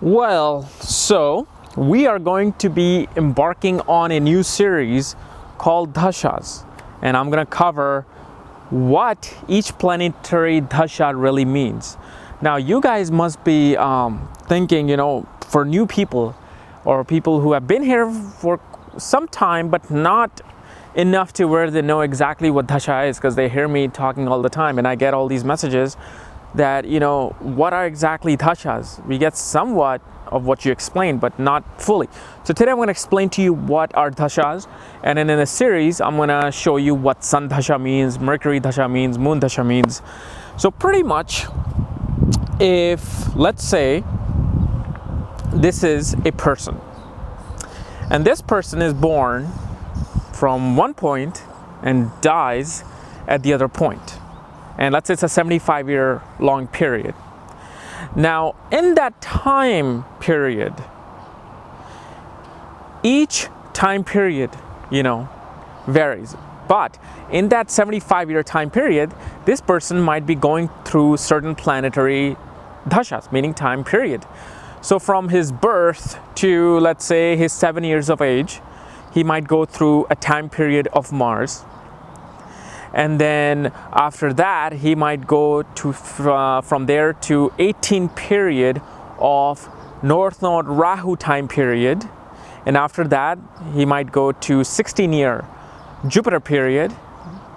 So we are going to be embarking on a new series called Dashas, and I'm going to cover what each planetary Dasha really means. Now, you guys must be thinking, for new people or people who have been here for some time but not enough to where they know exactly what Dasha is, because they hear me talking all the time and I get all these messages that, what are exactly Dashas? We get somewhat of what you explained, but not fully. So today I'm going to explain to you what are Dashas, and then in a series I'm going to show you what Sun Dasha means, Mercury Dasha means, Moon Dasha means. So pretty much, if let's say this is a person, and this person is born from one point and dies at the other point, and let's say it's a 75-year long period. Now, in that time period, each time period, varies. But in that 75-year time period, this person might be going through certain planetary dashas, meaning time period. So from his birth to, let's say, his 7 years of age, he might go through a time period of Mars. And then after that, he might go to from there to 18 period of North Node Rahu time period. And after that, he might go to 16-year Jupiter period.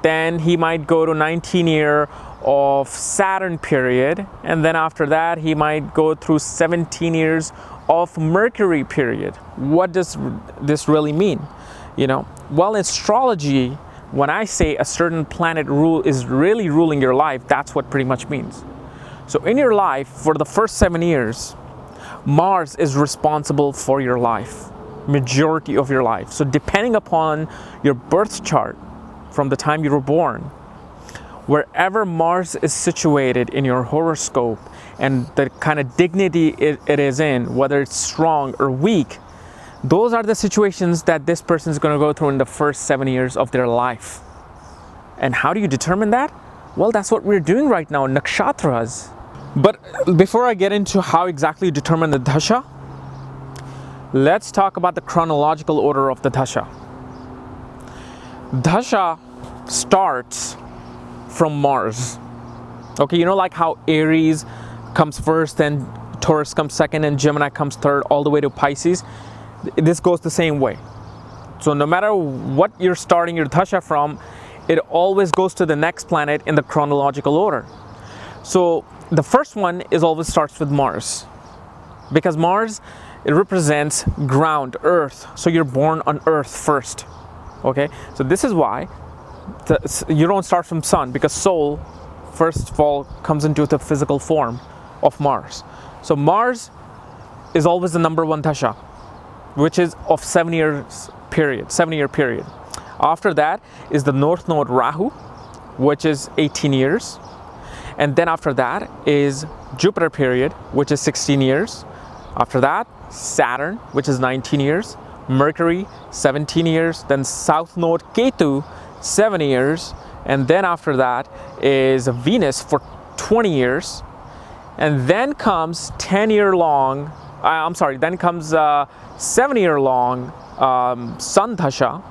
Then he might go to 19-year of Saturn period. And then after that, he might go through 17 years of Mercury period. What does this really mean? Well, in astrology, when I say a certain planet is really ruling your life, that's what pretty much means. So in your life, for the first 7 years, Mars is responsible for your life, majority of your life. So depending upon your birth chart from the time you were born, wherever Mars is situated in your horoscope and the kind of dignity it is in, whether it's strong or weak, those are the situations that this person is going to go through in the first 7 years of their life. And how do you determine that? Well, that's what we're doing right now, nakshatras. But before I get into how exactly you determine the dasha, let's talk about the chronological order of the dasha. Dasha starts from Mars. Okay, like how Aries comes first, then Taurus comes second, and Gemini comes third, all the way to Pisces. This goes the same way. So no matter what you're starting your dasha from, it always goes to the next planet in the chronological order. So the first one always starts with Mars, because Mars, it represents ground, earth. So you're born on earth first. Okay, so this is why you don't start from Sun, because soul first of all comes into the physical form of Mars. So Mars is always the number one dasha, which is of 7 year period. After that is the North Node Rahu, which is 18 years. And then after that is Jupiter period, which is 16 years. After that, Saturn, which is 19 years. Mercury, 17 years. Then South Node Ketu, 7 years. And then after that is Venus for 20 years. And then comes 7-year-long Sun Dasha,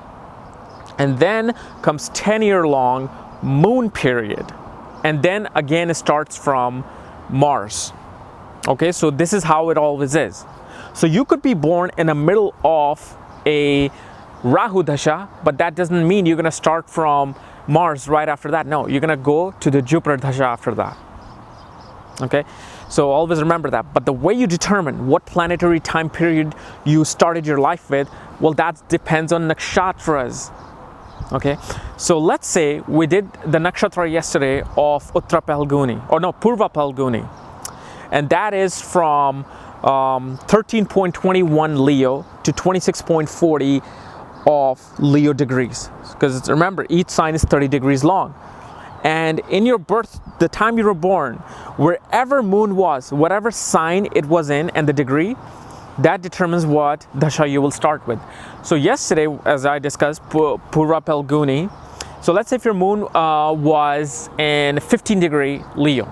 and then comes 10-year-long Moon period, and then again it starts from Mars. Okay, so this is how it always is. So you could be born in the middle of a Rahu Dasha, but that doesn't mean you're going to start from Mars right after that. No, you're going to go to the Jupiter Dasha after that. Okay, so always remember that. But the way you determine what planetary time period you started your life with, well, that depends on nakshatras. Okay, so let's say we did the nakshatra yesterday of Purva Palguni, and that is from 13.21 Leo to 26.40 of Leo degrees, because remember, each sign is 30 degrees long. And in your birth, the time you were born, wherever moon was, whatever sign it was in and the degree, that determines what dasha you will start with. So yesterday, as I discussed, Purva Palguni. So let's say if your moon was in 15 degree Leo.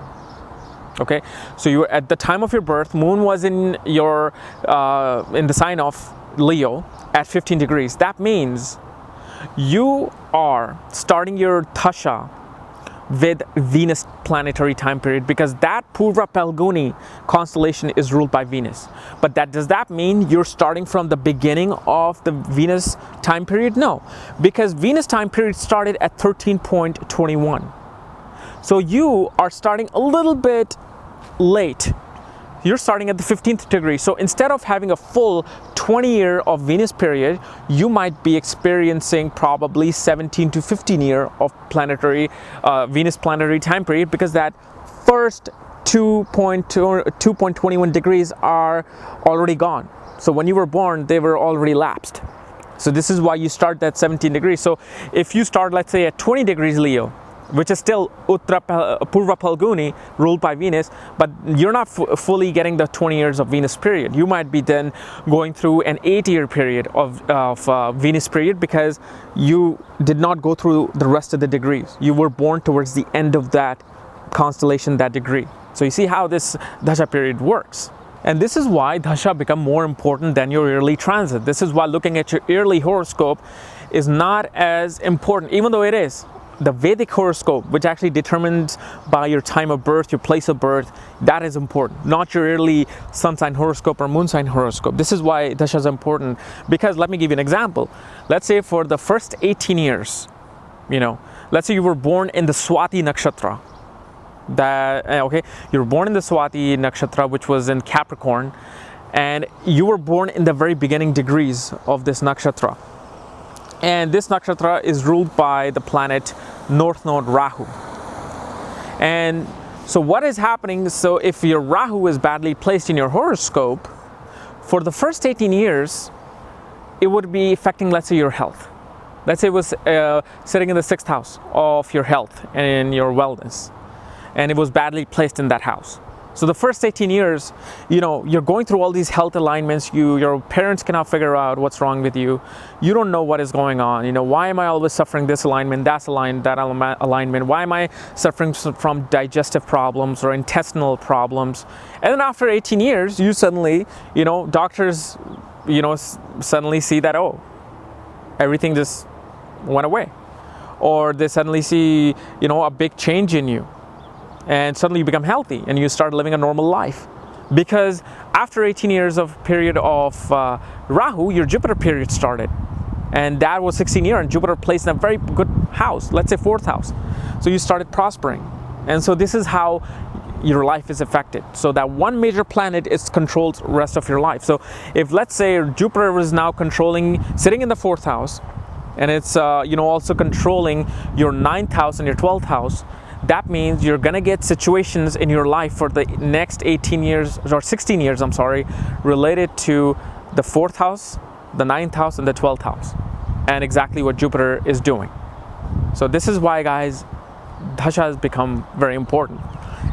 Okay, so you were at the time of your birth, moon was in your in the sign of Leo at 15 degrees. That means you are starting your Dasha with Venus planetary time period, because that Purva Palguni constellation is ruled by Venus. But does that mean you're starting from the beginning of the Venus time period? No, because Venus time period started at 13.21. So you are starting a little bit late. You're starting at the 15th degree. So instead of having a full 20-year of Venus period, you might be experiencing probably 17 to 15 year of planetary Venus planetary time period, because that first 2.21 degrees are already gone. So when you were born, they were already lapsed. So this is why you start at 17 degrees. So if you start, let's say, at 20 degrees Leo, which is still Purva Palguni, ruled by Venus, but you're not fully getting the 20 years of Venus period. You might be then going through an 8-year period of Venus period, because you did not go through the rest of the degrees. You were born towards the end of that constellation, that degree. So you see how this Dasha period works. And this is why Dasha become more important than your yearly transit. This is why looking at your yearly horoscope is not as important, even though it is. The Vedic horoscope, which actually determines by your time of birth, your place of birth, that is important, not your yearly sun sign horoscope or moon sign horoscope. This is why Dasha is important, because let me give you an example. Let's say for the first 18 years, let's say you were born in the Swati nakshatra. You were born in the Swati nakshatra, which was in Capricorn, and you were born in the very beginning degrees of this nakshatra. And this nakshatra is ruled by the planet North Node Rahu. And so what is happening, so if your Rahu is badly placed in your horoscope, for the first 18 years, it would be affecting, let's say, your health. Let's say it was sitting in the 6th house of your health and your wellness, and it was badly placed in that house. So the first 18 years, you're going through all these health alignments. Your parents cannot figure out what's wrong with you. You don't know what is going on. Why am I always suffering this alignment, that alignment? Why am I suffering from digestive problems or intestinal problems? And then after 18 years, you suddenly, doctors, suddenly see that, oh, everything just went away. Or they suddenly see, a big change in you. And suddenly you become healthy and you start living a normal life. Because after 18 years of period of Rahu, your Jupiter period started. And that was 16 years, and Jupiter placed in a very good house, let's say 4th house. So you started prospering. And so this is how your life is affected. So that one major planet is controls the rest of your life. So if, let's say, Jupiter is now sitting in the 4th house, and it's also controlling your 9th house and your 12th house, that means you're going to get situations in your life for the next 18 years, or 16 years, related to the 4th house, the 9th house, and the 12th house, and exactly what Jupiter is doing. So this is why, guys, Dasha has become very important.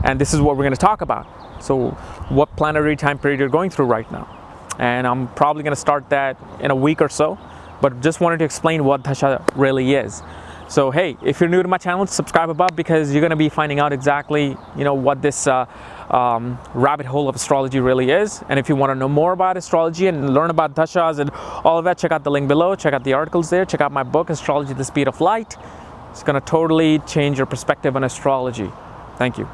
And this is what we're going to talk about. So what planetary time period you're going through right now. And I'm probably going to start that in a week or so, but just wanted to explain what Dasha really is. So hey, if you're new to my channel, subscribe above, because you're going to be finding out exactly, what this rabbit hole of astrology really is. And if you want to know more about astrology and learn about dashas and all of that, check out the link below, check out the articles there, check out my book, Astrology, the Speed of Light. It's going to totally change your perspective on astrology. Thank you.